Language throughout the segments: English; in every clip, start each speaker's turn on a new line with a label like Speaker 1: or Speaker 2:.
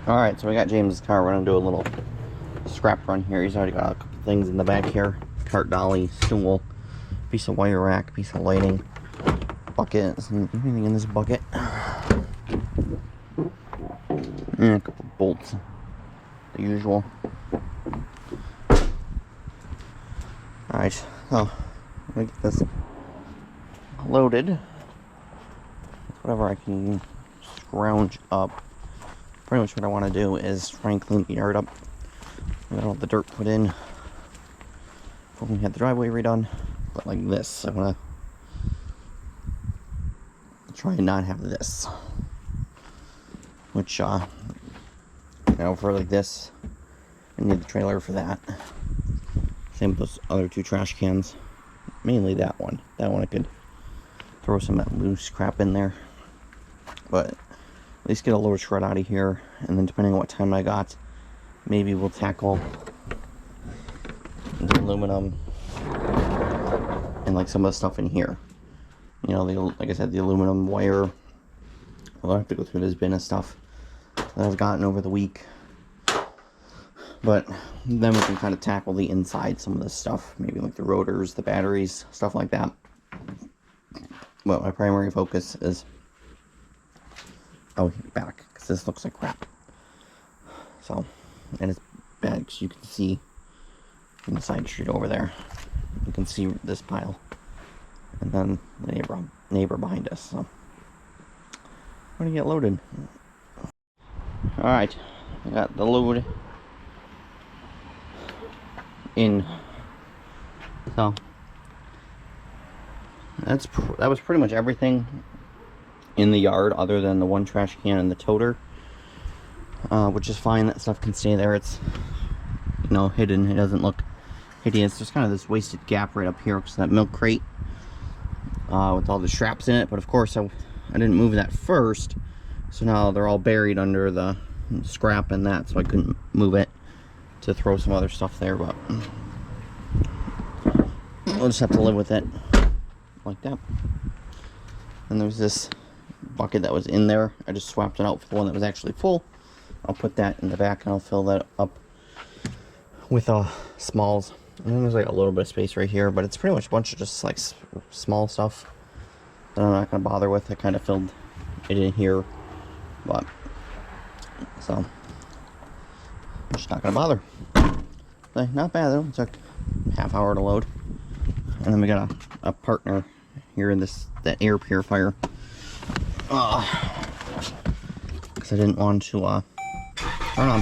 Speaker 1: Alright, so we got James's car. We're gonna do a little scrap run here. He's already got a couple things in the back here. Cart dolly, stool, piece of wire rack, piece of lighting, bucket. Isn't anything in this bucket? And a couple bolts. The usual. Alright, so let me get this loaded. Whatever I can scrounge up. Pretty much what I want to do is try and clean the yard up. I got all the dirt put in before we had the driveway redone. But like this, I want to try and not have this. Which, you know, for like this, I need the trailer for that. Same with those other two trash cans. Mainly that one. That one I could throw some of that loose crap in there. But at least get a load of shred out of here. And then depending on what time I got, maybe we'll tackle the aluminum and like some of the stuff in here. You know, like I said, the aluminum wire. I'll have to go through this bin of stuff that I've gotten over the week. But then we can kind of tackle the inside, some of this stuff. Maybe like the rotors, the batteries, stuff like that. But my primary focus is out back, because this looks like crap. So, and it's bad because you can see from the side street over there. You can see this pile. And then the neighbor behind us. So, I'm going to get loaded. Alright, I got the load in. So, that was pretty much everything in the yard other than the one trash can and the toter. Which is fine, that stuff can stay there. It's, you know, hidden. It doesn't look hideous. There's kind of this wasted gap right up here because that milk crate with all the straps in it. But of course, I didn't move that first, so now they're all buried under the scrap and that, so I couldn't move it to throw some other stuff there. But we'll just have to live with it like that. And there's this bucket that was in there. I just swapped it out for the one that was actually full. I'll put that in the back and I'll fill that up with smalls. And then there's like a little bit of space right here, but it's pretty much a bunch of just like small stuff that I'm not going to bother with. I kind of filled it in here, but so I'm just not going to bother. But not bad though. It took a half hour to load. And then we got a partner here in that air purifier. Because I didn't want to turn on.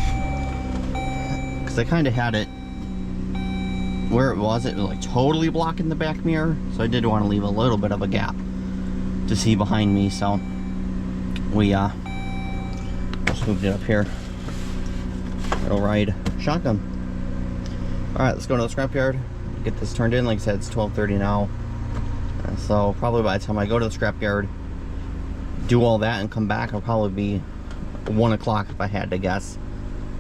Speaker 1: Because I kind of had it where it was like totally blocking the back mirror. So I did want to leave a little bit of a gap to see behind me. So we just moved it up here. It'll ride shotgun. Alright, let's go to the scrapyard. Get this turned in. Like I said, it's 12:30 now. So probably by the time I go to the scrapyard, do all that and come back, I'll probably be 1 o'clock if I had to guess.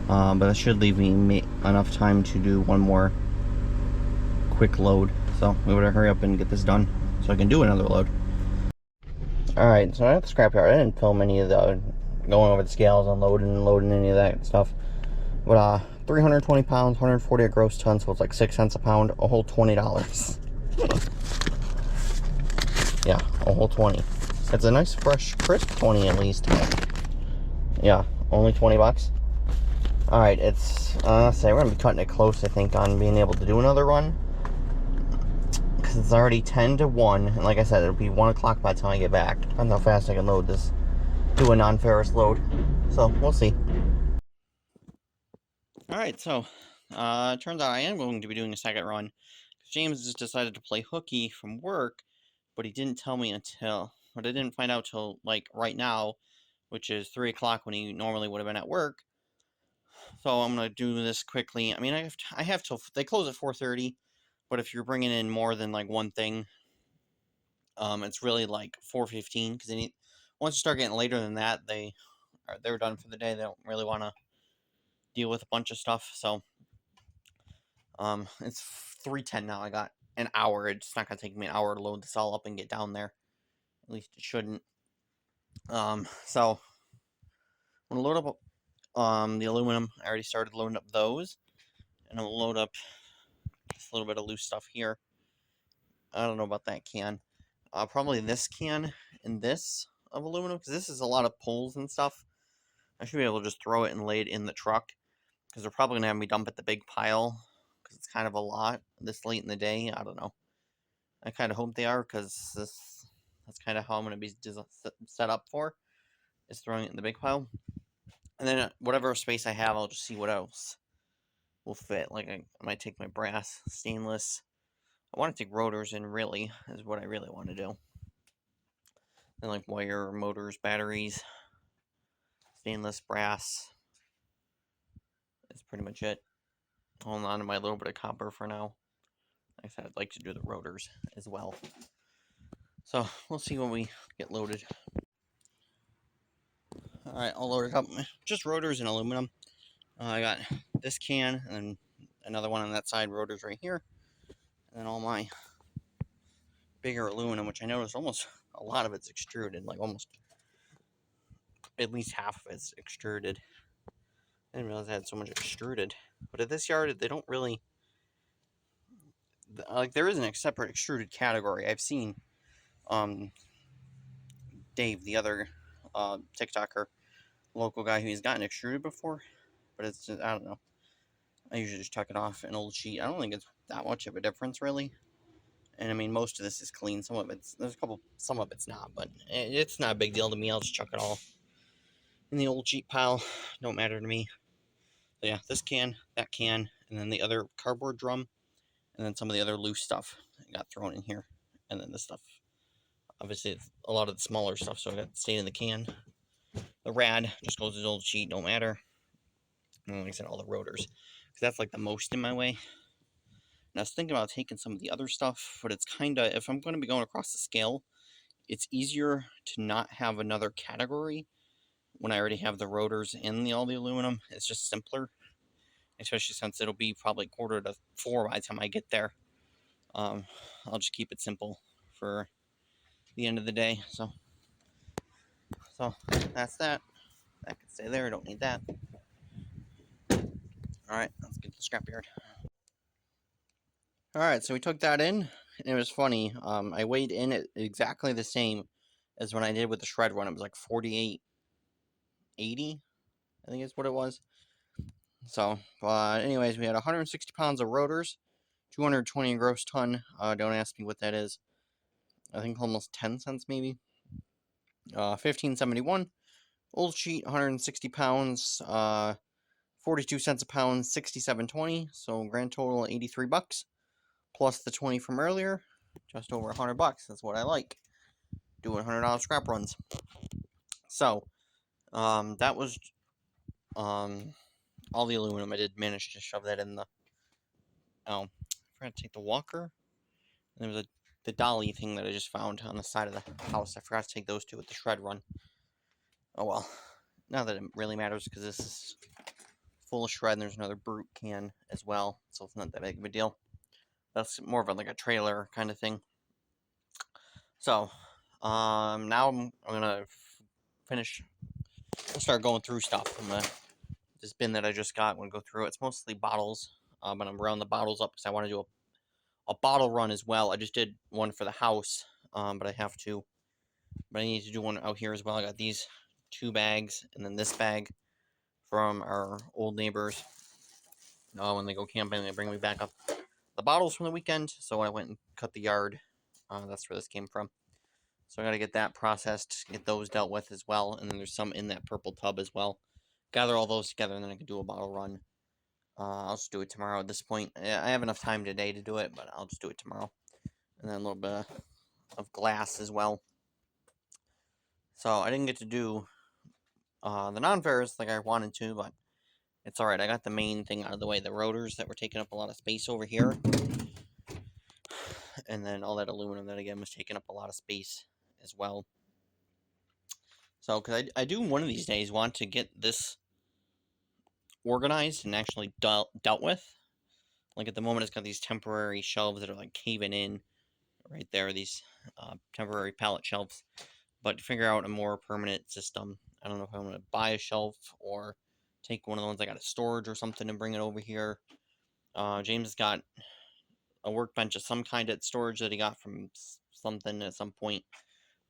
Speaker 1: But that should leave me enough time to do one more quick load. So we better hurry up and get this done so I can do another load. Alright, so at the scrapyard, I didn't film any of the going over the scales, unloading and loading any of that stuff. But 320 pounds, 140 a gross ton, so it's like 6 cents a pound, a whole $20. Yeah, a whole 20. It's a nice fresh crisp 20 at least. Yeah, only 20 bucks. Alright, it's say we're gonna be cutting it close, I think, on being able to do another run, because it's already 10 to 1, and like I said, it'll be 1 o'clock by the time I get back. Depends how fast I can load this, do a non-ferrous load, so we'll see. Alright, so it turns out I am going to be doing a second run. James just decided to play hooky from work, but he didn't tell me but I didn't find out till like right now, which is 3 o'clock when he normally would have been at work. So I'm gonna do this quickly. I mean, I have till they close at 4:30, but if you're bringing in more than like one thing, it's really like 4:15 because once you start getting later than that, they're done for the day. They don't really want to deal with a bunch of stuff. So it's 3:10 now. I got an hour. It's not gonna take me an hour to load this all up and get down there. At least it shouldn't. So I'm gonna load up the aluminum. I already started loading up those, and I'll load up just a little bit of loose stuff here. I don't know about that can. Probably this can and this of aluminum, because this is a lot of pulls and stuff. I should be able to just throw it and lay it in the truck, because they're probably going to have me dump at the big pile, because it's kind of a lot this late in the day. I don't know. I kind of hope they are, because that's kind of how I'm going to be set up for, is throwing it in the big pile. And then whatever space I have, I'll just see what else will fit. Like, I might take my brass, stainless. I want to take rotors in, really, is what I really want to do. And like wire, motors, batteries, stainless, brass. That's pretty much it. Holding on to my little bit of copper for now. Like I said, I'd like to do the rotors as well. So, we'll see when we get loaded. Alright, I'll load it up. Just rotors and aluminum. I got this can, and then another one on that side, rotors right here. And then all my bigger aluminum, which I noticed almost a lot of it's extruded. Like almost at least half of it's extruded. I didn't realize I had so much extruded. But at this yard, they don't really... Like, there isn't a separate extruded category. I've seen Dave, the other TikToker, local guy who's gotten extruded before, but it's just, I don't know. I usually just tuck it off an old sheet. I don't think it's that much of a difference, really. And I mean, most of this is clean. Some of it's not, but it's not a big deal to me. I'll just chuck it all in the old sheet pile. Don't matter to me. So yeah, this can, that can, and then the other cardboard drum, and then some of the other loose stuff got thrown in here, and then this stuff. Obviously, it's a lot of the smaller stuff, so I got stayed in the can. The rad just goes as old sheet, don't matter. And like I said, all the rotors, because that's like the most in my way. And I was thinking about taking some of the other stuff, but it's kind of, if I'm going to be going across the scale, it's easier to not have another category when I already have the rotors and all the aluminum. It's just simpler, especially since it'll be probably 3:45 by the time I get there. I'll just keep it simple for the end of the day. So that's that. That can stay there. I don't need that. Alright, let's get to the scrapyard. Alright, so we took that in, and it was funny. I weighed in it exactly the same as when I did with the shred run. It was like 48.80, I think is what it was. So, anyways, we had 160 pounds of rotors, 220 gross ton. Don't ask me what that is. I think almost 10 cents maybe. 1571. Old sheet, 160 pounds, 42 cents a pound, 67.20. So grand total $83, plus the 20 from earlier, just over $100. That's what I like, doing $100 scrap runs. So, that was all the aluminum. I did manage to shove that in the. Oh, I forgot to take the walker. And there was the dolly thing that I just found on the side of the house. I forgot to take those two with the shred run. Oh well. Not that it really matters, because this is full of shred, and there's another brute can as well, so it's not that big of a deal. That's more of like a trailer kind of thing. So, now I'm gonna finish. I'll start going through stuff. This bin that I just got, I'm gonna go through. It's mostly bottles, but I'm rounding the bottles up because I want to do a bottle run as well. I just did one for the house, but I have to. But I need to do one out here as well. I got these 2 bags, and then this bag from our old neighbors. When they go camping, they bring me back up the bottles from the weekend. So I went and cut the yard. That's where this came from. So I got to get that processed, get those dealt with as well. And then there's some in that purple tub as well. Gather all those together, and then I can do a bottle run. I'll just do it tomorrow at this point. I have enough time today to do it, but I'll just do it tomorrow. And then a little bit of glass as well. So I didn't get to do the non-ferrous like I wanted to, but it's alright. I got the main thing out of the way, the rotors that were taking up a lot of space over here. And then all that aluminum that, again, was taking up a lot of space as well. So, because I do one of these days want to get this organized and actually dealt with. Like, at the moment, it's got these temporary shelves that are, like, caving in right there, these temporary pallet shelves. But to figure out a more permanent system, I don't know if I'm going to buy a shelf or take one of the ones I got at storage or something and bring it over here. James has got a workbench of some kind at storage that he got from something at some point.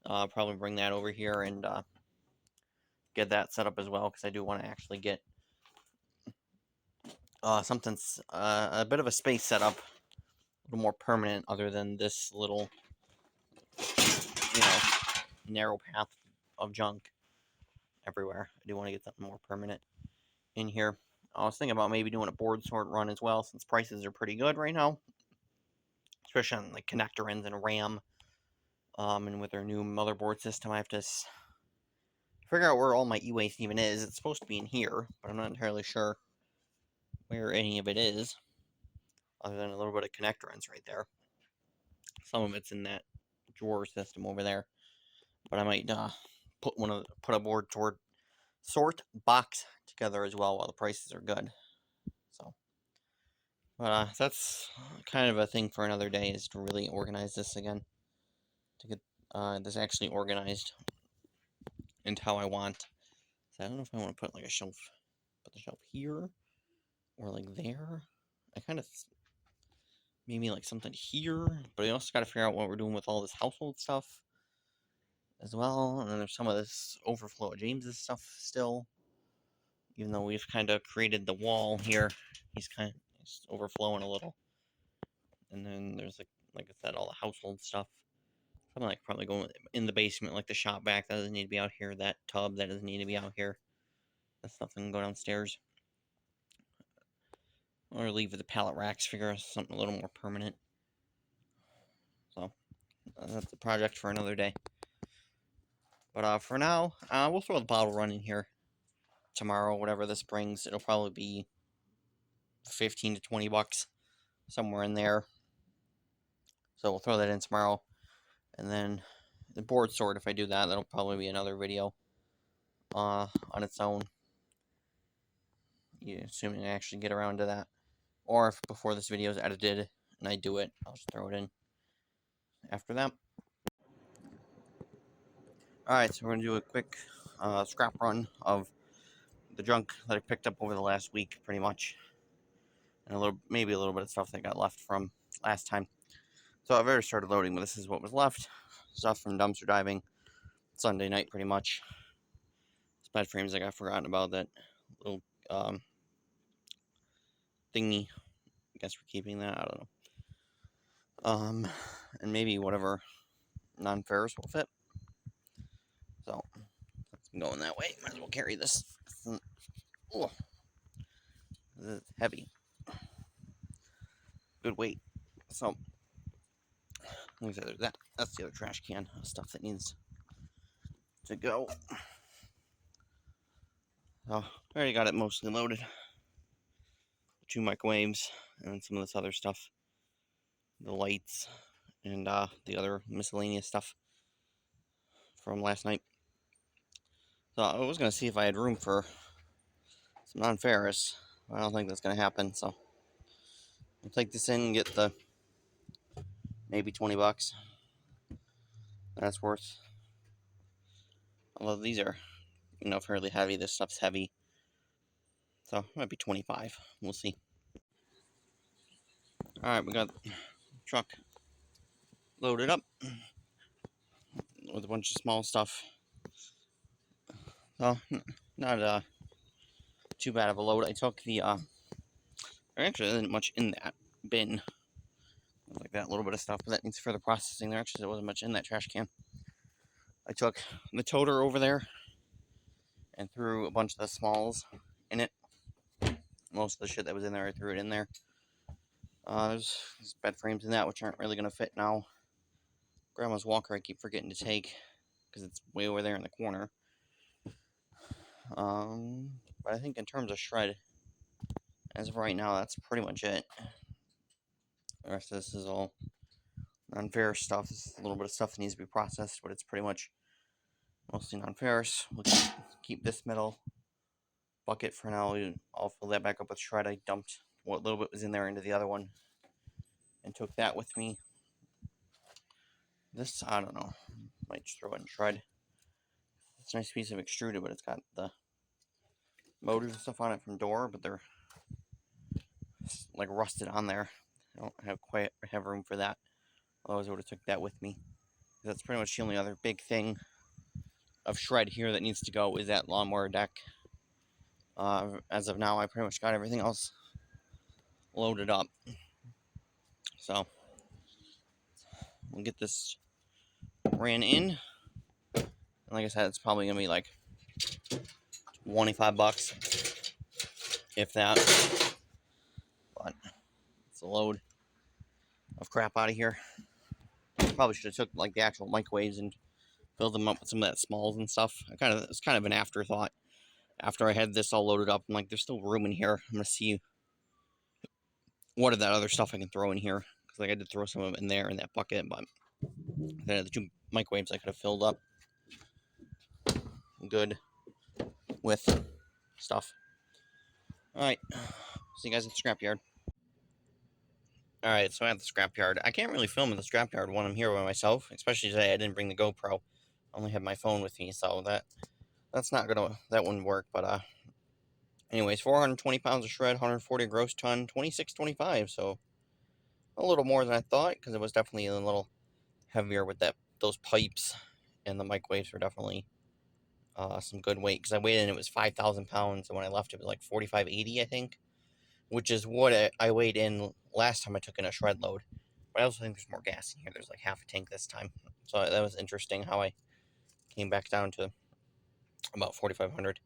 Speaker 1: Probably bring that over here and get that set up as well, because I do want to actually get something, a bit of a space set up, a little more permanent, other than this little, narrow path of junk everywhere. I do want to get something more permanent in here. I was thinking about maybe doing a board sort run as well, since prices are pretty good right now, especially on like connector ends and RAM. And with their new motherboard system, I have to figure out where all my e-waste even is. It's supposed to be in here, but I'm not entirely sure where any of it is, other than a little bit of connector ends right there. Some of it's in that drawer system over there, but I might put a board sort box together as well while the prices are good. So, but that's kind of a thing for another day, is to really organize this again, to get this actually organized into how I want. So I don't know if I want to put like a shelf, put the shelf here or like there. I kind of maybe like something here, but I also got to figure out what we're doing with all this household stuff as well. And then there's some of this overflow of James's stuff still, even though we've kind of created the wall here. He's overflowing a little. And then there's like I said, all the household stuff. Something like probably going in the basement, like the shop vac that doesn't need to be out here, that tub that doesn't need to be out here. That stuff can go downstairs. Or leave with the pallet racks, figure out something a little more permanent. So, that's a project for another day. But for now, we'll throw the bottle run in here tomorrow, whatever this brings. It'll probably be 15 to 20 bucks, somewhere in there. So we'll throw that in tomorrow. And then the board sort, if I do that, that'll probably be another video on its own. Assuming I actually get around to that. Or if before this video is edited and I do it, I'll just throw it in after that. Alright, so we're going to do a quick scrap run of the junk that I picked up over the last week, pretty much. And maybe a little bit of stuff that got left from last time. So I've already started loading, but this is what was left. Stuff from dumpster diving Sunday night, pretty much. Bed frames, like I forgotten about that little thingy. I guess we're keeping that. I don't know. And maybe whatever non-ferrous will fit. So that's going that way. Might as well carry this. Oh, this is heavy. Good weight. So like I said, that's the other trash can of stuff that needs to go. So I already got it mostly loaded. 2 microwaves and some of this other stuff. The lights and the other miscellaneous stuff from last night. So I was going to see if I had room for some non-ferrous. I don't think that's going to happen, so I'll take this in and get the maybe 20 bucks. That's worth. Although these are, fairly heavy. This stuff's heavy. So it might be 25. We'll see. Alright, we got the truck loaded up with a bunch of small stuff. So, not too bad of a load. I took the, there actually isn't much in that bin. Like that little bit of stuff, but that needs further processing. There actually wasn't much in that trash can. I took the toter over there and threw a bunch of the smalls in it. Most of the shit that was in there, I threw it in there. There's bed frames in that, which aren't really going to fit now. Grandma's walker I keep forgetting to take, because it's way over there in the corner. But I think in terms of shred, as of right now, that's pretty much it. The rest of this is all non-ferrous stuff. This is a little bit of stuff that needs to be processed, but it's pretty much mostly non-ferrous. We'll keep this metal bucket for now. I'll fill that back up with shred. I dumped what little bit was in there into the other one and took that with me. This, I don't know, might just throw it in shred. It's a nice piece of extruded, but it's got the motors and stuff on it from door, but they're like rusted on there. I don't have quite have room for that. Otherwise, I would have took that with me. That's pretty much the only other big thing of shred here that needs to go is that lawnmower deck. As of now, I pretty much got everything else loaded up. So we'll get this ran in. And like I said, it's probably gonna be like $25, if that. But it's a load of crap out of here. Probably should have took like the actual microwaves and filled them up with some of that smalls and stuff. It's kind of an afterthought. After I had this all loaded up, I'm like, there's still room in here. I'm gonna see what of that other stuff I can throw in here, because like I did throw some of it in there in that bucket, but then the 2 microwaves I could have filled up good with stuff. All right, see you guys at the scrapyard. All right, so I'm at the scrapyard. I can't really film in the scrapyard when I'm here by myself, especially today. I didn't bring the GoPro. I only have my phone with me, so that wouldn't work. But anyways, 420 pounds of shred, 140 gross ton, 26.25. So a little more than I thought, because it was definitely a little heavier with those pipes, and the microwaves were definitely some good weight. Because I weighed in, it was 5,000 pounds, and when I left, it was like 4,580, I think, which is what I weighed in last time I took in a shred load. But I also think there's more gas in here. There's like half a tank this time, so that was interesting how I came back down to about 4,500.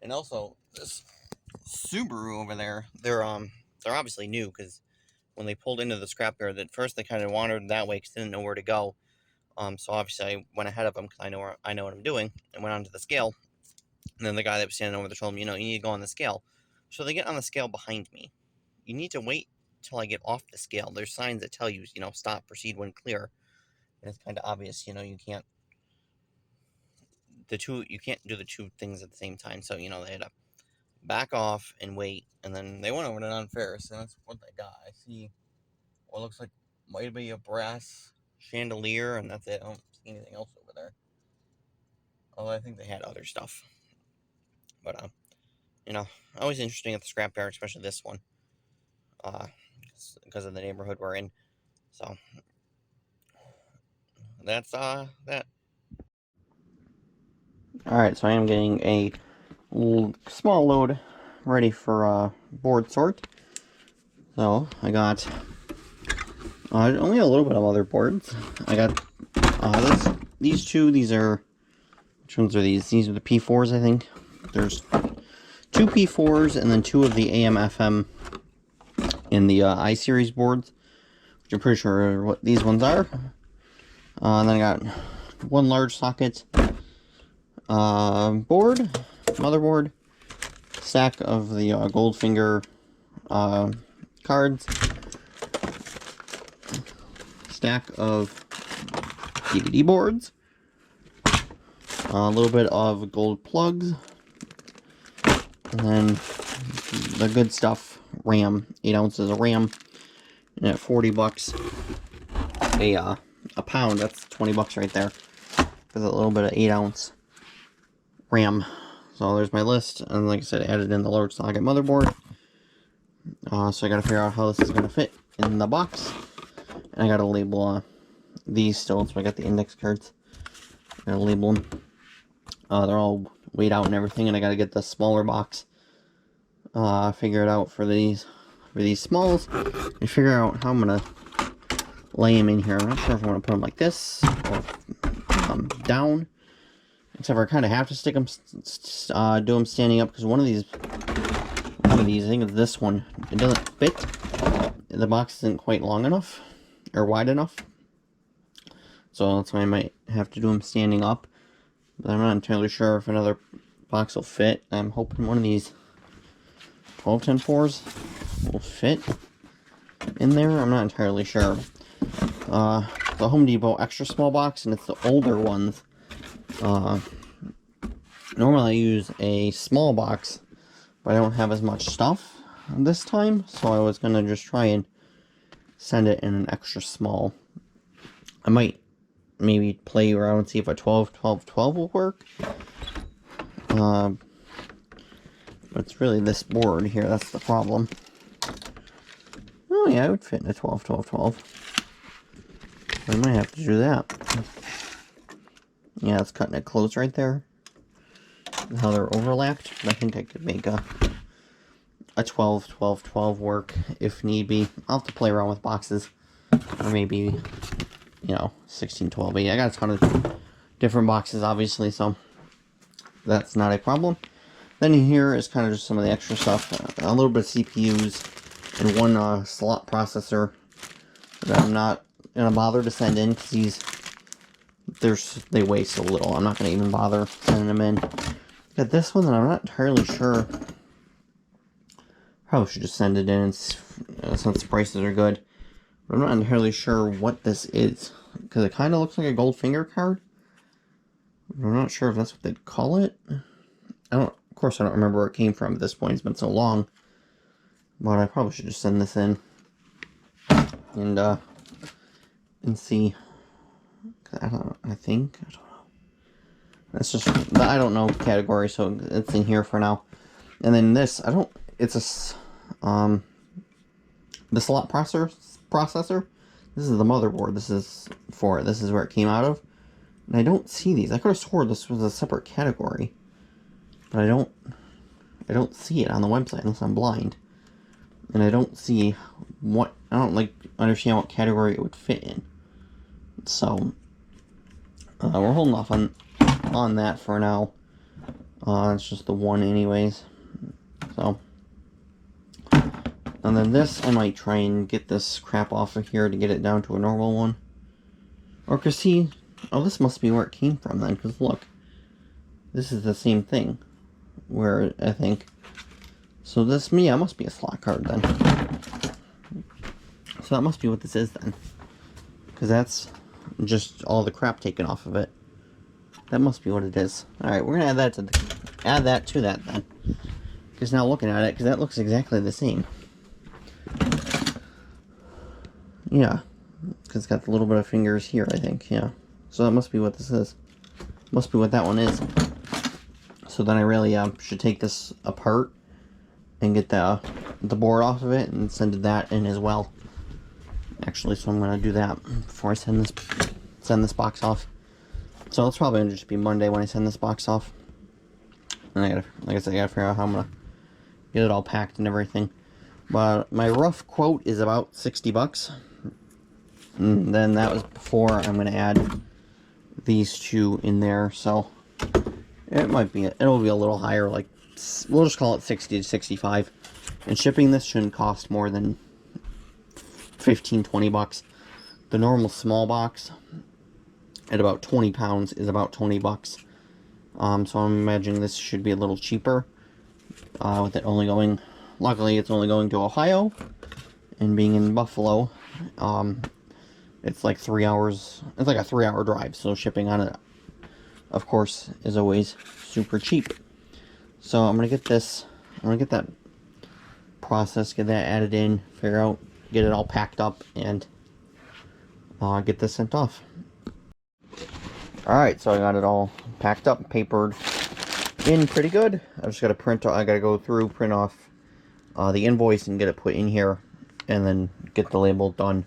Speaker 1: And also this Subaru over there, they're obviously new, because when they pulled into the scrapyard, at first they kind of wandered that way because they didn't know where to go. So obviously I went ahead of them because I know what I'm doing, and went onto the scale. And then the guy that was standing over there told me, you need to go on the scale. So they get on the scale behind me. You need to wait till I get off the scale. There's signs that tell you, stop, proceed when clear. And it's kind of obvious, you can't do the two things at the same time. So, they had to back off and wait, and then they went over to non-ferrous, and that's what they got. I see what looks like might be a brass chandelier, and that's it. I don't see anything else over there. Although I think they had other stuff. But, always interesting at the scrapyard, especially this one. Because of the neighborhood we're in. So, that's, that. Alright, so I am getting a small load ready for, board sort. So, I got, only a little bit of other boards. I got, these two, which ones are these? These are the P4s, I think. There's 2 P4s, and then 2 of the AM/FM in the I-Series boards, which I'm pretty sure are what these ones are. And then I got 1 large socket motherboard, stack of the Goldfinger cards, stack of DVD boards, a little bit of gold plugs, and then the good stuff, RAM, 8 ounces of RAM, and at $40 a pound, that's $20 right there, with a little bit of 8-ounce RAM. So there's my list, and like I said, added in the large socket motherboard. So I gotta figure out how this is gonna fit in the box, and I gotta label these still, so I got the index cards. I gotta label them. They're all weighed out and everything, and I gotta get the smaller box figure it out for these smalls, and figure out how I'm gonna lay them in here. I'm not sure if I want to put them like this or down, except for I kind of have to stick them, do them standing up, because one of these, I think it's this one, it doesn't fit. The box isn't quite long enough or wide enough, so that's why I might have to do them standing up. But I'm not entirely sure if another box will fit. I'm hoping one of these 12-10-4s will fit in there. I'm not entirely sure. The Home Depot extra small box, and it's the older ones. Normally I use a small box, but I don't have as much stuff this time, so I was gonna just try and send it in an extra small. I might maybe play around and see if a 12-12-12 will work. But it's really this board here, that's the problem. Oh yeah, it would fit in a 12, 12, 12. I might have to do that. Yeah, it's cutting it close right there. How they're overlapped. I think I could make a 12, 12, 12 work if need be. I'll have to play around with boxes. Or maybe, you know, 16, 12. But yeah, I got a ton of different boxes, obviously, so that's not a problem. Then here is kind of just some of the extra stuff. A little bit of CPUs and one slot processor that I'm not going to bother to send in because they weigh so little. I'm not going to even bother sending them in. Got this one that I'm not entirely sure. Probably should just send it in since the prices are good. But I'm not entirely sure what this is because it kind of looks like a gold finger card. I'm not sure if that's what they'd call it. Of course, I don't remember where it came from at this point. It's been so long. But I probably should just send this in and see. I don't know. I don't know. That's just the I don't know category, so it's in here for now. And then this, it's the slot processor. This is the motherboard. This is where it came out of. And I don't see these. I could have swore this was a separate category. But I don't see it on the website unless I'm blind. And I don't see I don't understand what category it would fit in. So we're holding off on that for now. It's just the one anyways. So, and then this, I might try and get this crap off of here to get it down to a normal one. Or see, this must be where it came from then, because look, this is the same thing. Where, I think, so this, must be a slot card then. So that must be what this is then. Because that's just all the crap taken off of it. That must be what it is. Alright, we're going to add that to that then. Because now looking at it, because that looks exactly the same. Yeah. Because it's got the little bit of fingers here, I think. Yeah. So that must be what this is. Must be what that one is. So then I really should take this apart and get the board off of it and send that in as well. Actually, so I'm going to do that before I send this box off. So it's probably going to just be Monday when I send this box off. And I gotta figure out how I'm going to get it all packed and everything. But my rough quote is about 60 bucks. And then that was before I'm going to add these two in there. So it'll be a little higher, like we'll just call it 60 to 65. And shipping this shouldn't cost more than 15, 20 bucks. The normal small box at about 20 pounds is about 20 bucks. So I'm imagining this should be a little cheaper. With it only going, luckily it's only going to Ohio. And being in Buffalo, it's like 3 hours, it's like a 3-hour drive. So shipping on it, of course, is always super cheap. So I'm going to get that process, get that added in, get it all packed up, and get this sent off. Alright, so I got it all packed up, papered in pretty good. I just got to I got to go through, print off the invoice and get it put in here, and then get the label done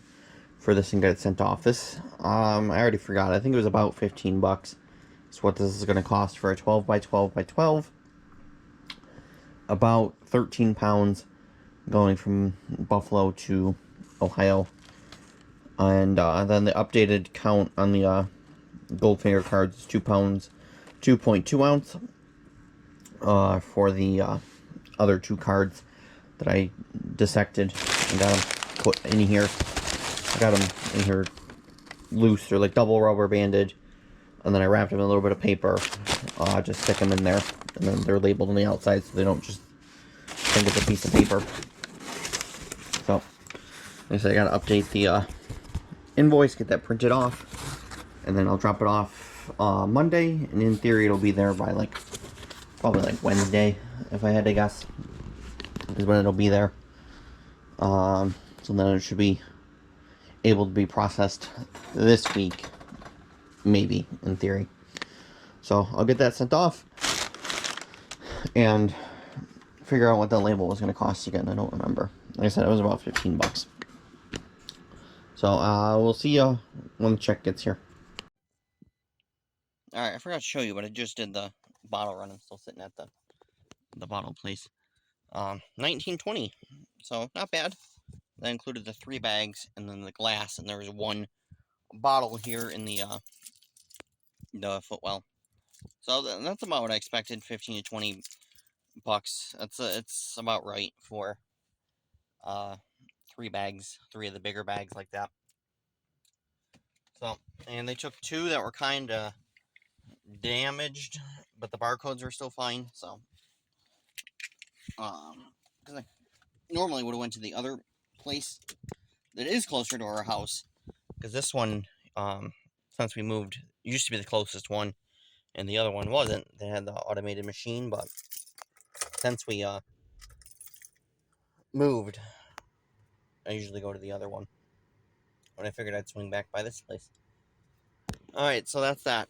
Speaker 1: for this and get it sent off. This, I already forgot, I think it was about 15 bucks. That's what this is going to cost for a 12 by 12 by 12. About 13 pounds going from Buffalo to Ohio. And then the updated count on the Goldfinger cards is 2 pounds, 2.2 ounce. For the other two cards that I dissected and got them put in here. I got them in here loose, or like double rubber banded. And then I wrapped them in a little bit of paper. Just stick them in there. And then they're labeled on the outside so they don't just think it's a piece of paper. So, like I said, I gotta update the invoice, get that printed off. And then I'll drop it off Monday. And in theory, it'll be there by probably like Wednesday, if I had to guess, is when it'll be there. So then it should be able to be processed this week. Maybe, in theory. So, I'll get that sent off. And figure out what the label was going to cost again. I don't remember. Like I said, it was about 15 bucks. So, we'll see you when the check gets here. Alright, I forgot to show you, but I just did the bottle run. I'm still sitting at the bottle place. 1920. So, not bad. That included the 3 bags and then the glass, and there was 1 bottle here in the footwell. So that's about what I expected, 15 to 20 bucks. It's about right for 3 bags, 3 of the bigger bags like that. So, and they took 2 that were kind of damaged, but the barcodes were still fine. So, because I normally would have went to the other place that is closer to our house, because this one, since we moved, used to be the closest one, and the other one wasn't. They had the automated machine, but since we moved, I usually go to the other one. But I figured I'd swing back by this place. Alright, so that's that.